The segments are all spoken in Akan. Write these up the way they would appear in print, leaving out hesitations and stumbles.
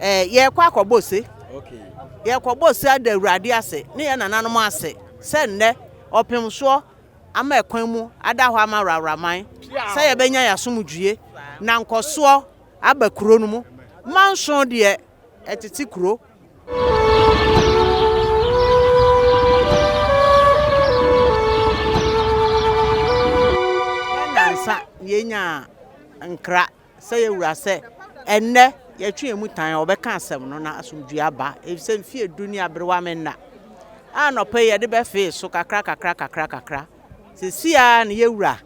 ye kwa akobose okay ye kobose ada awurade ase ne ye nananom ase se nne opemso ama ekwan mu ada ho ama rawraman se ye benya yasomdue na nkoso aba kuro no mu manson de etiti kuro nansa yenya nkra se ye wura se enne ye twe emu tan obeka asem no na asomdue aba efise mfie dunia brewa menna anope ye de be fe so kakra sesia ne ye wura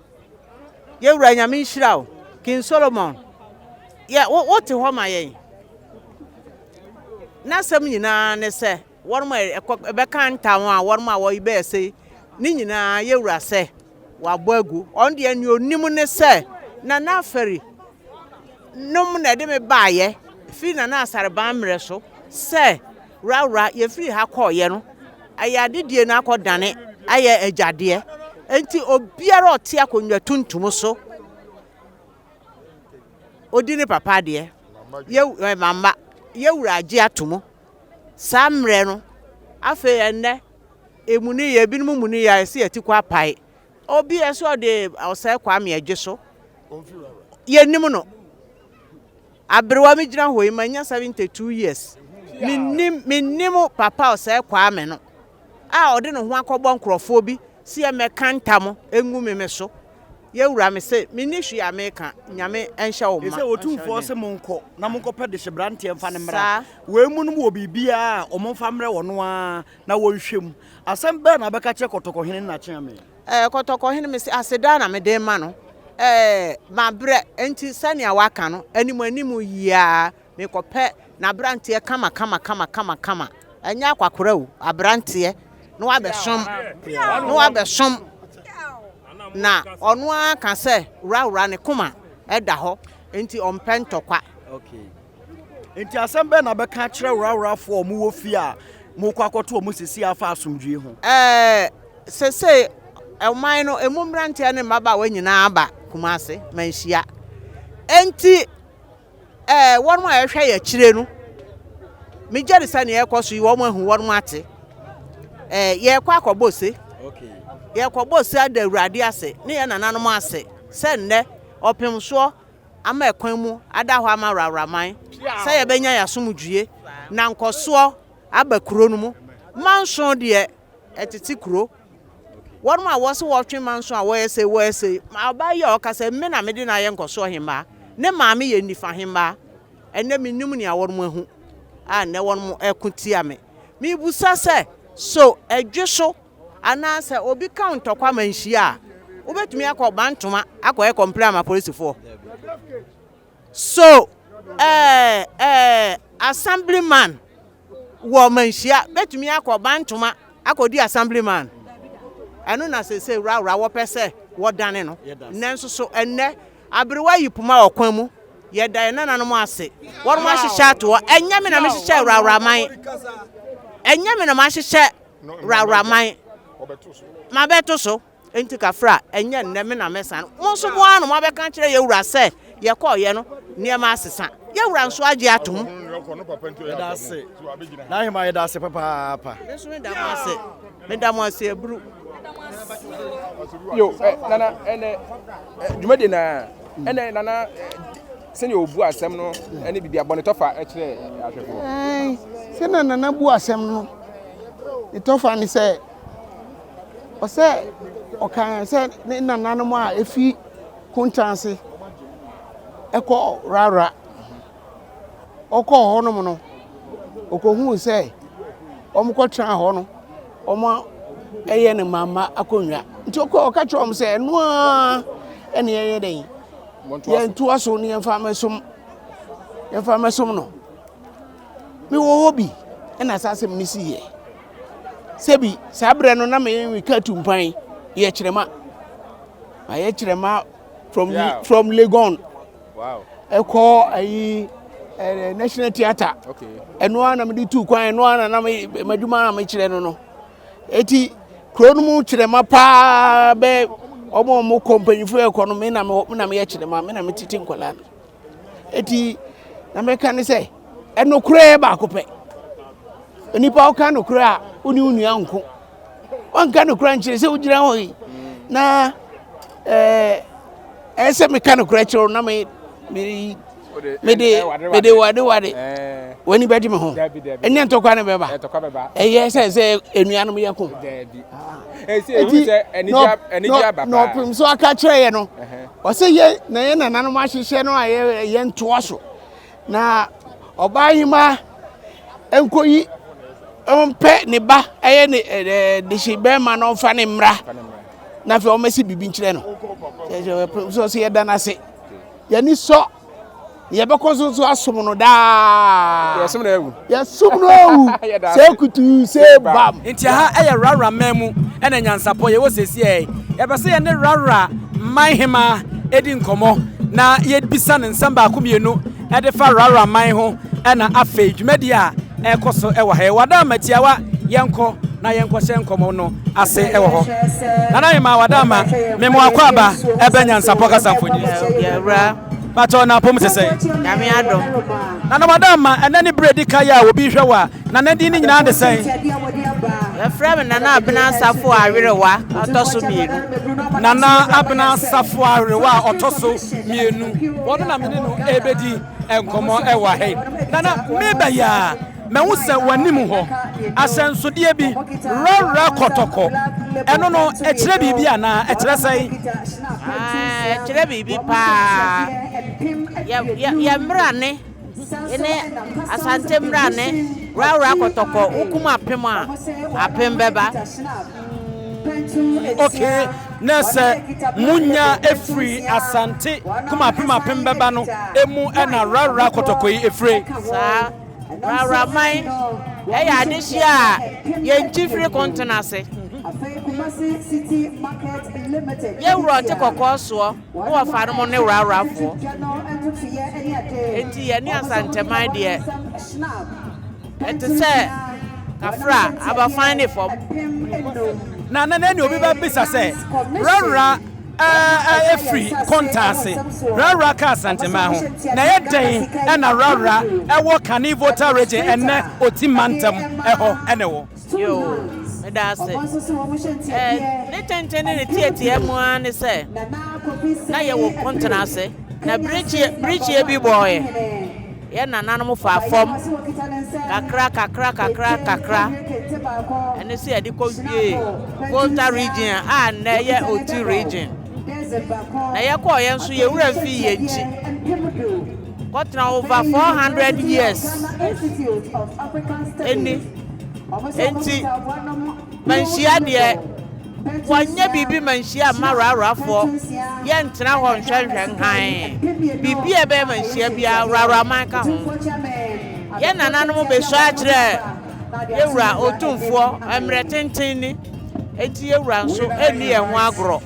nyame nhira o King Solomon ye what ho ma ye na sem nyina ne se worma ebeka ntam a worma wo ibe se ni nyina ye wura se wabo agu on de ani onim ne se na na afari nom na de me baaye fi na na asare ban mre so se rawra ye firi ha koye no ayade die na akodane aye ajade enti obiara ote akonwa tuntum so odine papa de ye mama ye wura age atomo samre no afa enne emuni ye binum muni ya se atikwa pai obi eso de osai kwa me age so ye nim no abrewa mi gina hoyi manya 72 years minnim papa osai kwa me no a ode no ho akobon krofo bi si e mekantam engu me so ye wura me se minihwe ya meka nyame enhya wo ma ese otumfo se monko na monko pede hyebrante emfa ne mra we munum wo bibia o monfa mre wono a na wonhwem asem be na beka che kotokohene na kyen me kotokohene me se aseda na me de ma no mabre enti sane a waka no animu yia me kope na brante kama enya kwakora wu abrante no wabesom na onu aka se rawra ne kuma eda ho enti ompentokwa okay enti asembe na beka kire rawra fo mu wo fi a mu kwakoto mu sisi afa asomdue ho sese elman no emumbrante ne maba wanyina aba kumase manhyia enti wonu a ehwe ya kire no mi jere sane ekoso yi wo mu ahu wonu ate ye kwa akobose okay ye kwobose ada awurade ase ne ye nananom ase se nne opemso ama ekwan mu ada ho ama rawraman se ye benya yasomdue na nkoso aba kuro no mu manson de etiti kuro wonu ma wo se wo twe manson a wo yese aba ye o kase me na me de na ye nkoso himba ne maame ye nifa himba enne minnim ne awon mu ahu a ne won mu ekutia me mi busa se so edweso anase obi count okwa manhyia obetumi akoba ntoma akoye complain ma police for so assemblyman wo manhyia betumi akoba ntoma akodi assemblyman anu na se rawra wo pese wo dane no nenso so enne abrewa yipuma okwan mu ye dan nananom ase won ma hyehye ato enya me na me hyehye rawraman enya me na ma hyehye rawraman ma beto so enti kafra enya nne me na mesan mo so bo anu ma be kan kire ye wura se ye koye no ne ma asesa ye wura nso age atom na hima ye da se papa nso me da mo ase ebru yo nana ene djumade na ene nana sene obu asem no ene bibia bone tofa kire ahwefo sene nana bu asem no itofa ni se ose okan se nananom a efi kuntanse eko rara oko honom no okohu se omkotran ho no omo eye ne mama akonwa nti oka chom se no a ene eye den ye ntu aso ne yemfa mesom no mi wo hobi ena sasem ni siye sebi sabre no na me wika tumpan ye kirema from Legon wow eko ayi National Theatre okay eno ana me di tu kwan eno ana na maduma na me kire no eti kronu mu kirema pa be omo company fu economy na me ye kirema me na me titi nkola eti na me kan say enokure ba akopɛ onipa o ka nokure a oni unua nko on ka nokure nkyere sɛ ugyina ho yi na ese me ka nokure kyero na me wade wani bedi me ho enya ntokwa ne beba eye se enuanom ye ko no pim so aka kyere ye no o se ye na ye nananom ahyehye no ye ntoa so na obayima enkoyi ompe ne ba eye ne de shibe ma no fa ne mra na fe o mesi bibi nkyere no so se ye dana se ye ni so ye be ko so asom no da ye som na ewu se kutu se bam nti ha eye rara mamu ena nyansapo ye wo sesi ye be se ye ne rara manhema edi nkomo na ye bisa ne nsamba akomienu e de fa rara man ho ena afa dwumadi a e koso e wa he wada matiawa yenko na yenko hye nkomo no ase e wo ho nana ma wada ma memo akwaba e be nyansapo kasamfodi yawra pato na pom sese nyame adom nana madama enani bredi kaya obi hwewa nana di ni nyina de sen ya frame nana abena safo awerewa otoso mienu nana abena safo awerewa otoso mienu wono na mene no ebedi enkomo ewa he nana meba ya mewu se wanim ho asensodie bi rora kotoko eno no ekire bibi ana ekire sei ekire bibi pa ya mrane ene asante mrane rora kotoko ukuma apem beba okay nese munya efri asante kuma apem beba no emu ena rora kotoko efri sa Woraworaman eya adehia ye ntifri kontenase ye wuro te kokoso wo fa no ne Woraworafo enti ye ni asanteman de enti se kafra aba find it for na ni obi ba bisa se rara efri kontase rara ka santema ho na ye den na rara ewo kani voter region enne otimantam eho enewo yo me da se ne tentene ne tietie mu an se na ye wo kontase na bridge e bi boy ye nananom fa fom kakra ene se edi ko wie voter region na ye oti region na ye ko ye nso ye wura fi ye nchi kotna over 400 years enti Manhyia de wanya bibi Manhyia Woraworafo ye ntena ho nhwenhwen han bibi e be Manhyia bia Woraworaman ka ho ye nananom be so akire ye wura otumfo emre tenten ni enti ye wura nso eni ehwo agro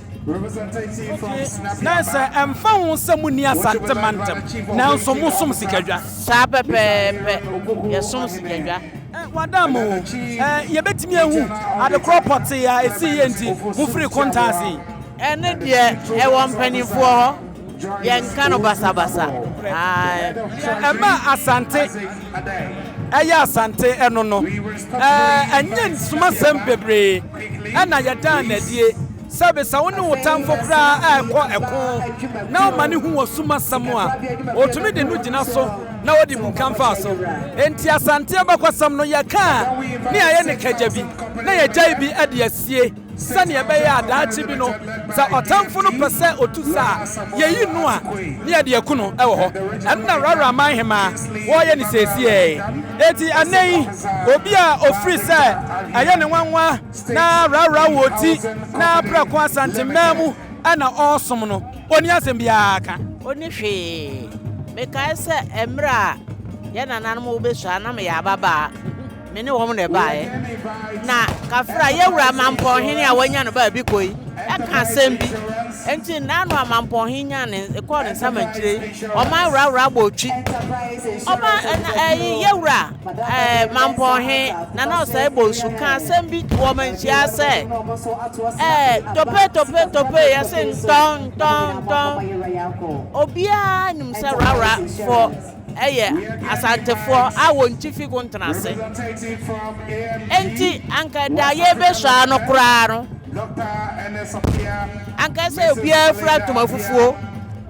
na se emfa ho samuni asante mantem na nso musom sikadwa sa pepepe ye som sikadwa wadamo ye betimi ehu ade cropot ya esi ye nti mu free kontasi ene de e won panifo ho ye nka no basabasa ema asante eya asante eno no enye nsuma sem bebre ena ye dan na die sabe sa woni wotamfo kra eko na o mane hu wasuma samwa otumi de no gina so na wodi mu kamfa so enti asante abakwasam no ye ka ne aye ne kaja bi na ye jai bi ade asie sane ebe ya adaachi bi no za otamfo no pese otusa ye yi no a ne ade akuno ewo ho enna Woraworamanhemaa wo ye ni sesie eti anei obi a ofri se aye ne nwanwa na Woraworawoti na prako asante mamu ana osom no oni asem bia aka oni hwe me kai se emra ye nananom wo besu ana me ya baba me ne wo mo ne bae na kafra ye wura mampo hene a wanya no ba bi koi e ka asem bi enti nanu amampo hinya ne e ko ne samanchire o ma Worawora gbotwi o ma ye wura mampo he na na o sai bosu ka asem bi wo Manhyia se tope ya se ton obia nim se Woraworafo eye asantefo a wonchifi kontrase enti anka da ye be so ano kura no anka se obi afra toma fufuo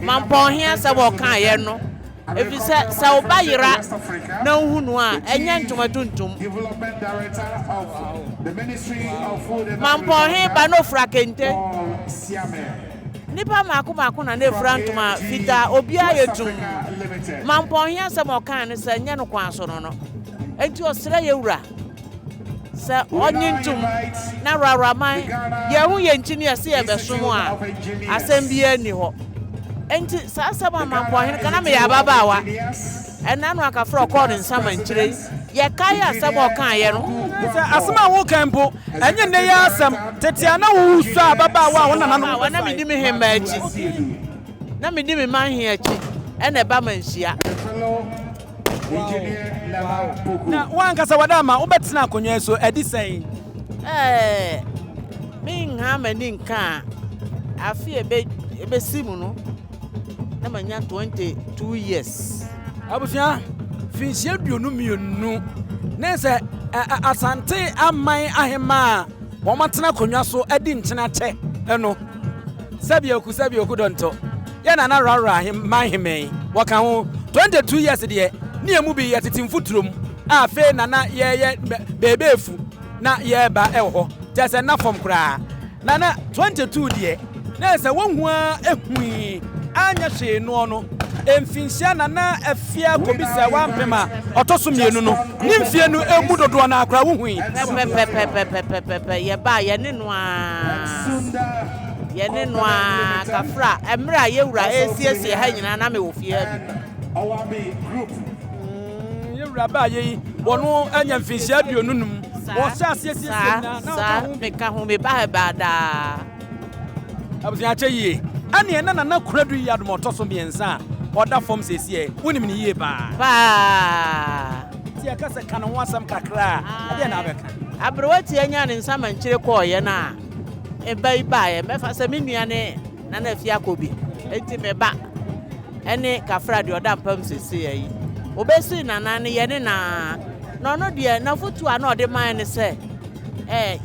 mampon hia se bo kan ye no efi se oba yira na hunu a enye ntoma tuntum mampon hia ba no fra kente nipa mako na nefra ntoma fita obi ayetum mampon hia se mo kan ne se nye no kwan so no enti osra yewura se onyintum na raraman yehu ye nchini ase ye besom a asem bia ni ho enti sa mampon hia kana me ya babawa ena no akafra okọ nsama nchire ye kai asem okan ye no asema wo kan po enye ne ya asem tetia na wo su ababawa wo nana no na me di me hemba achi na me di me Manhyia achi ena ba Manhyia na wankasa wadama wobetena akonwa so edi sen me nha mani nka afi ebe simu no na manya 22 years abusia finsia duonu mienu nese asante aman ahema wo matena akonwa so edi nchena che eno sabioku donto ya na rara ahema waka ho 22 years de ni emu bi yetiti mfuturom afe nana ye bebefu na ye ba eho jese na fom kra nana 22 de na se wonhua ehui anya hwe no no emfinsia nana afia kobisa wampema otoso mienu no nimfie no emu dodo na akra wohui ye ba ye ne noa kafra emra yewura esiesie ha nyina na me wofie raba yi wono anya mfinsia duonunum wo sha asiesie na me ka ho me ba da abusia ache yi ane na kuradu yi adom otoso miensa oda form sesie wonim ni yie ba ti akasa kana wasam kakra ade na abeka abrowati anya ne nsama nchire ko ye na ebai ba ye mefa se menua ne na afia akobi enti me ba ene kafra de oda mpam sesie yi obesi nana ne ye ne na no de na fotu a na ode man ne se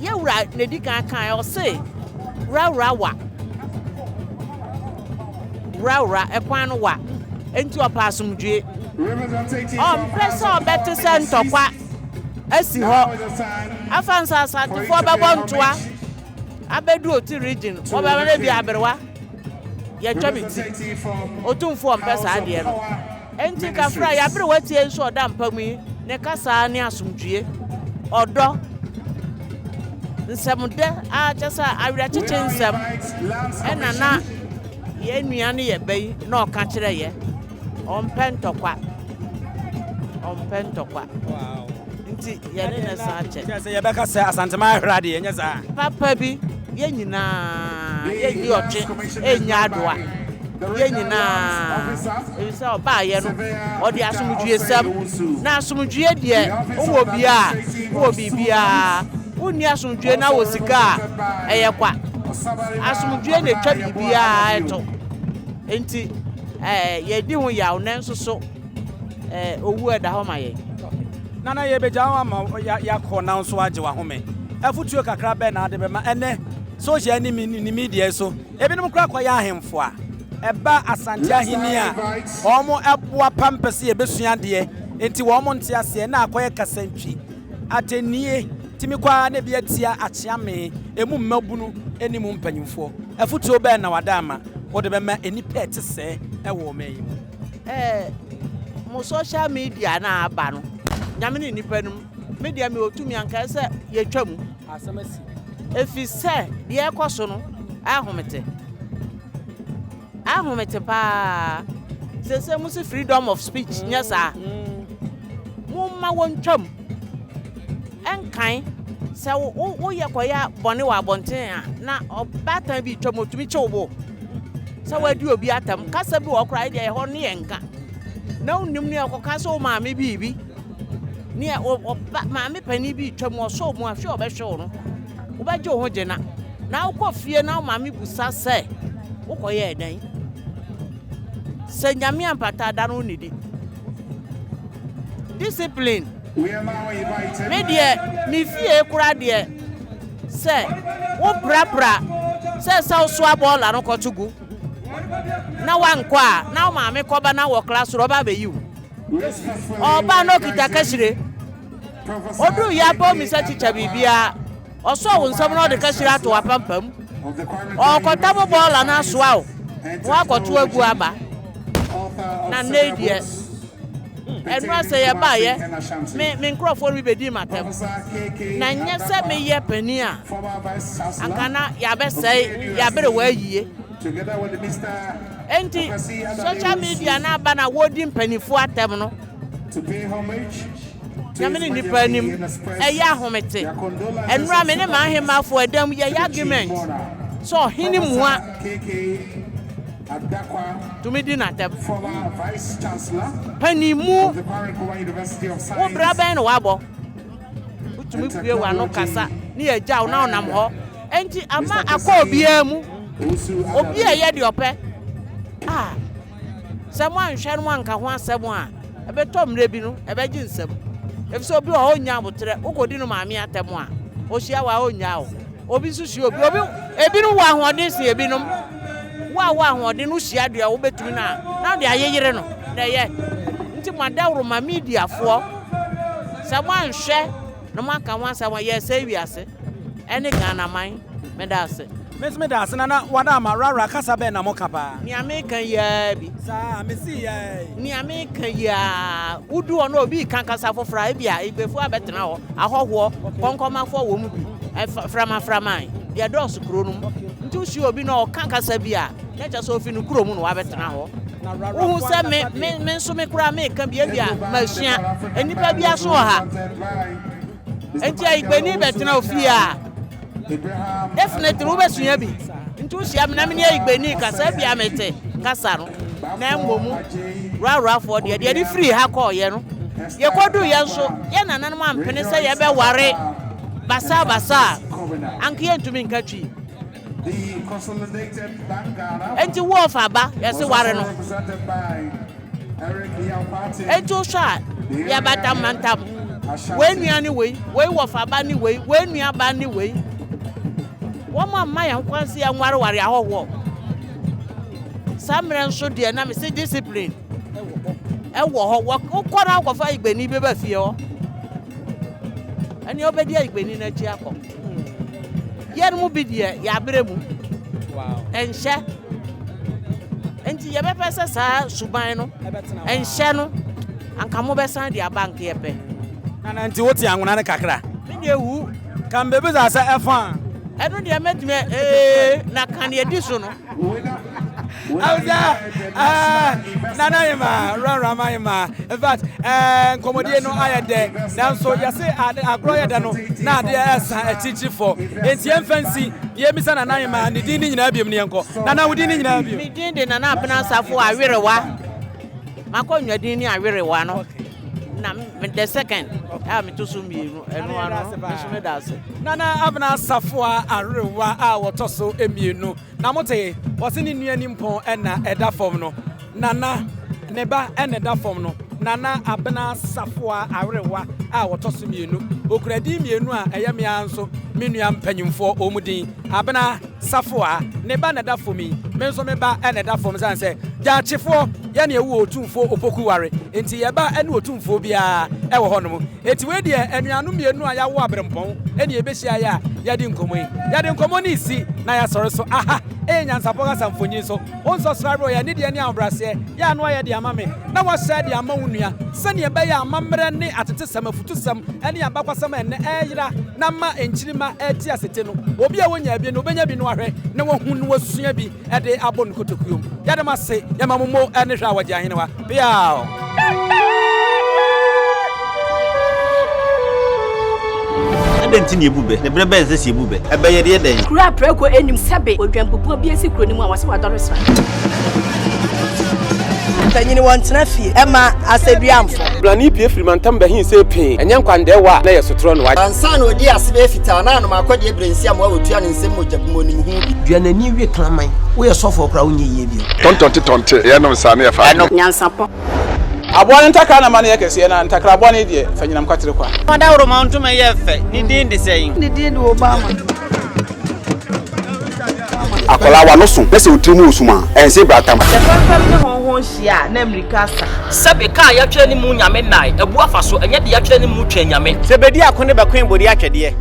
ye wura ne di kan o se rawa ekwan no wa enti opa asumdwe pesa obete se ntokwa asi ho afansa asatefo bebo ntoa abedu oti region obamane bi aberwa ye twamiti otumfo mpesa ade no enti kafra ya bere watie nso oda mpamu ne kasa ne asumdwe odo nsemde a chesa awira chiche nsem enana ye nuane ye bai na oka kire ye ompentokwa wow nti ye ne sa che chese ye beka se asantema ahwrade ye nyesa papa bi ye nyina ye ni oche enya adoa ye nyina ebisa oba ye no odi asumdwe sam na asumdwe de owo bia owo bibia uni asumdwe na wosika eye kwa asumdwe ne twa bibia eto enti ye di ho yawo nenso so owu eda ho maye nana ye beja wa ma ya ko na nso age wa home afutuo kakra be na ade be ma ene social ni media so ebinom kra kwa ya ahemfo a eba asante ahini a omo eboa pampese ye besua de enti wo mo nte ase na akoye kasantwi atenie timi kwa na bia tia achiame emu mmabunu enimu mpanyimfo afutuo be na wadama wode be ma enipa etese ewo meyi mo social media na aba no nyame ni nipa num media me otumi anka se ye twam asamasi efi se de ekoso no ahomete pa se musi freedom of speech nyasa mumma won twam enkan se wo ye koya bone wa bonten a na obatan bi twam otumi chewbo se wadi obi atam kasa bi wo kra ide ho ne yenka na unim ne akoka so maame bibi ne maame pani bi twam oso mu ahwe obehwe no obaje ho gena na ukofie na maame busa se ukoye edan se nyame ampata da no nidi discipline. Me dear, me fear kura dear. Say, wo pra. Say so swab ball and okotugu. Na wan kwa, na maame koba na wo class roba be you. Oba no kita kashire. Odu ya bo mi sa teacher bibia. Oso wo nsam no de kashire ato apampam. Okotabo ball na soa o. Wa koto agu aba. Na nedie. Enra say ya ba ye. Me nkrofo bi bedi matem. Na nye se me ye pani a. Ankana ya be say ya bere wa yie. Together with Mr. Enti social media na ba na wodi mpanifo atem no. To pay homage. Yamini nipa nim eya ahomete. Enra me ne Manhyia fo adam ye argument. So hini mua to me din atem. Former Vice Chancellor Panimu of the Ghanaian University of Science. wo bra ben wabo. Utumi fie wa no kasa ni eja na onam ho. Enti ama akọ obia mu. Obi eye de ope. Ah. Someone hwe no anka ho asem a. Ebe tomre bi no, ebe gi nsem. If so obi o nya abotre, ukodi no maame atem a. Ohia wa onya o. Obi susu obi ebi no wa ahoden si ebi no. Wa ahoden no hia de a wo betumi na de ayeyere no. De ye. Nti madawro ma media fo. Someone hwe no maka ho asem a ye say wiase. Ene Ghana man me da ase. Me da ase na wada ma rara kasa be na mokapa. Ni American ya bi. Sa me si ya. Ni American ya udu ono obi kan kasa fofra bia igbefu abetena ho ahoho konkoma fo wo mu bi. Frama. Dia dos kuro no. Nti usi obi no kan kasa bia. Na cha so fi no kuro mu no abetena ho. Wo se me nso me kura me kan bia machia. Enipa bia so ha. Enti igbeni betena ofia. Definitely we besunya bi. Ntu sia me na me igbeni kasa bia mete. Kasa no. Na mmomu. Ra for de free ha call ye no. Ye kodu ye nso. Ye nananom ampene se ye be ware. Basa. Anke ntumi nkatwi. The consolidated bank Ghana. Enti wo fa ba ye se ware no. Represented by Eric Liampati. Enti sha ye batam mantam. We nua ni we wo fa ba ni we nua ba ni we. Woma maya nkwansi ya nware ahoho. Samre nso de na me se discipline. Ewo ho ukora akwafa igbeni be ba fie ho. Ani obedi igbeni na chi akọ. Ye no bi de ya bremu. Wow. Enhye. Enti ye be pese sa suban no. Enhye no. Anka mo be san de abank ye pe. Na nti woti anwona ne kakra. Me de wu. Kan bebe za sa efa. Eno de metime na kan ye di so no. Woraworamanhemaa. In fact, komodie no ayede. Nanso yase agro yede no na ade esa atichi for. Enti emfansi ye misa Manhyia ne din ni nyina biem ne enko. Nana wodi ni nyina biem. Mi din de Nana Appiah awerewa. Makonwa din ni awerewa no. Na the second me to so mi enu ano me da se Nana Appiah arewa a wotoso emienu na mote wose ni nuani mpon na eda fom no Nana neba eda fom no Nana Appiah arewa a wotoso mienu okuradi mienu a eyame anso menua mpanyimfo omudin Appiah neba na eda fomi menso meba eda fom sanse jaachefo ya na ewu otumfo opokuware enti yeba ene otumfo bia ewo honom enti we de anuanu mienu a yawo abrempon ene ebehia ya yade nkomo ni si na ya sore so aha Nyansapo kasamfonyi so on subscribe ya ne de ne abrase ya no ya de amame na wa share de ama wunua sane ebe ya amamre ne atete samafutusam ene abakwasam ene eyira na ma enchirima eti asete no obi a wonya bi no benya bi no ahwe ne wo hu no wasua bi ede abon kotokuom yade mase ya mamomo ene hwa waje ahene wa bia Denti ni ebube ne brebe nse si ebube ebe ye de den kura preko enim sebe odwampopo bi esi kuro ni mu a wase wadoresa tanyini wontena fie ema aseduamfo Blani pie frimantam behin se pin enye nkwande wa na yesotro no wa ansa na odi asebe fita na no makode ebrensi am wa otua ne nsem mojabmo nim hu bi duanani wie klaman wo ye sofo kra wo nye yie bi tonte ye no nsa na ye fa Nyansapo Aboa ntakra na ma na yekese na ntakra aboa ne de fanyinam kwatere kwa. Mada Roma ntuma ye fe ni din de sey. Ni din de Obama. Akola wa no so pese otrimu osuma ense bratam. The family honhon hia na America sa. Sebe ka ya twa ni mu nyame nai ebu afa so enye de ya twa ni mu twa nyame. Sebedi akone bakwen bodi atwede.